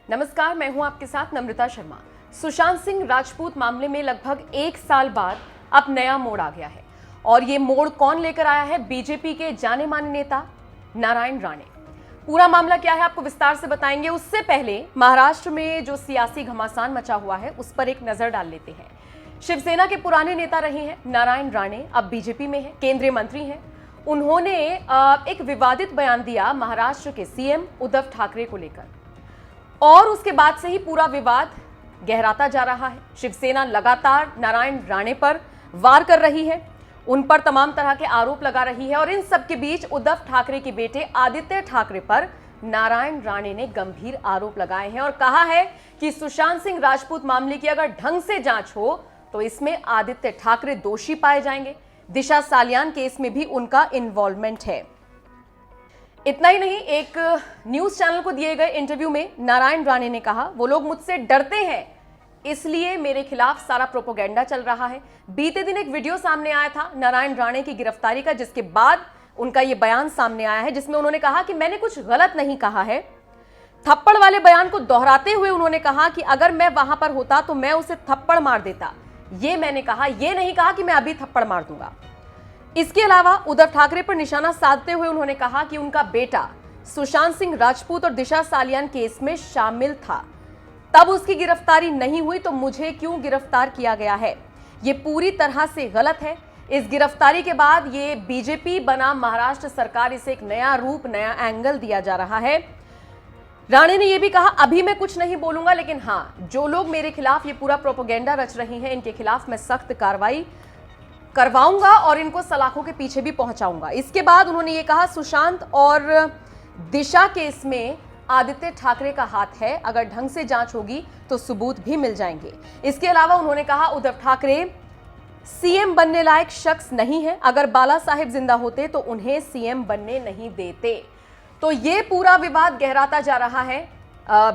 नमस्कार, मैं हूं आपके साथ नम्रता शर्मा। सुशांत सिंह राजपूत मामले में लगभग 1 साल बाद अब नया मोड़ आ गया है और ये मोड़ कौन लेकर आया है? बीजेपी के जाने माने नेता नारायण राणे। पूरा मामला क्या है आपको विस्तार से बताएंगे। उससे पहले महाराष्ट्र में जो सियासी घमासान मचा हुआ है उस पर एक नजर डाल लेते हैं। शिवसेना के पुराने नेता रहे हैं नारायण राणे, अब बीजेपी में है, केंद्रीय मंत्री हैं। उन्होंने एक विवादित बयान दिया महाराष्ट्र के सीएम उद्धव ठाकरे को लेकर और उसके बाद से ही पूरा विवाद गहराता जा रहा है। शिवसेना लगातार नारायण राणे पर वार कर रही है, उन पर तमाम तरह के आरोप लगा रही है और इन सब के बीच उद्धव ठाकरे के बेटे आदित्य ठाकरे पर नारायण राणे ने गंभीर आरोप लगाए हैं और कहा है कि सुशांत सिंह राजपूत मामले की अगर ढंग से जांच हो तो इसमें आदित्य ठाकरे दोषी पाए जाएंगे। दिशा सालियान केस में भी उनका इन्वॉल्वमेंट है। इतना ही नहीं, एक न्यूज चैनल को दिए गए इंटरव्यू में नारायण राणे ने कहा, वो लोग मुझसे डरते हैं इसलिए मेरे खिलाफ सारा प्रोपेगेंडा चल रहा है। बीते दिन एक वीडियो सामने आया था नारायण राणे की गिरफ्तारी का, जिसके बाद उनका यह बयान सामने आया है जिसमें उन्होंने कहा कि मैंने कुछ गलत नहीं कहा है। थप्पड़ वाले बयान को दोहराते हुए उन्होंने कहा कि अगर मैं वहां पर होता तो मैं उसे थप्पड़ मार देता, ये मैंने कहा, ये नहीं कहा कि मैं अभी थप्पड़ मार दूंगा। इसके अलावा उद्धव ठाकरे पर निशाना साधते हुए उन्होंने कहा कि उनका बेटा सुशांत सिंह राजपूत और दिशा सालियान केस में शामिल था, तब उसकी गिरफ्तारी नहीं हुई तो मुझे क्यों गिरफ्तार किया गया है? ये पूरी तरह से गलत है। इस गिरफ्तारी के बाद ये बीजेपी बनाम महाराष्ट्र सरकार, इसे एक नया रूप, नया एंगल दिया जा रहा है। राणे ने यह भी कहा, अभी मैं कुछ नहीं बोलूंगा, लेकिन हां, जो लोग मेरे खिलाफ ये पूरा प्रोपेगेंडा रच रहे हैं इनके खिलाफ मैं सख्त कार्रवाई करवाऊंगा और इनको सलाखों के पीछे भी पहुंचाऊंगा। इसके बाद उन्होंने ये कहा, सुशांत और दिशा केस में आदित्य ठाकरे का हाथ है, अगर ढंग से जांच होगी तो सबूत भी मिल जाएंगे। इसके अलावा उन्होंने कहा, उद्धव ठाकरे सीएम बनने लायक शख्स नहीं है, अगर बाला साहेब जिंदा होते तो उन्हें सीएम बनने नहीं देते। तो ये पूरा विवाद गहराता जा रहा है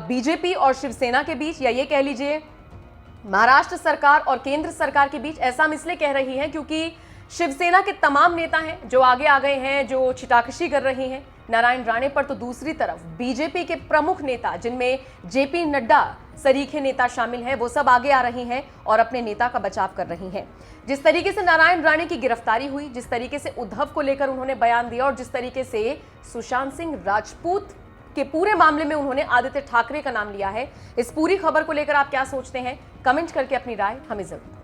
बीजेपी और शिवसेना के बीच, या ये कह लीजिए महाराष्ट्र सरकार और केंद्र सरकार के बीच। ऐसा हम इसलिए कह रही हैं क्योंकि शिवसेना के तमाम नेता हैं जो आगे आ गए हैं, जो छिटाकशी कर रहे हैं नारायण राणे पर, तो दूसरी तरफ बीजेपी के प्रमुख नेता जिनमें जेपी नड्डा सरीखे नेता शामिल हैं, वो सब आगे आ रही हैं और अपने नेता का बचाव कर रही हैं। जिस तरीके से नारायण राणे की गिरफ्तारी हुई, जिस तरीके से उद्धव को लेकर उन्होंने बयान दिया और जिस तरीके से सुशांत सिंह राजपूत के पूरे मामले में उन्होंने आदित्य ठाकरे का नाम लिया है, इस पूरी खबर को लेकर आप क्या सोचते हैं? कमेंट करके अपनी राय हमें जरूर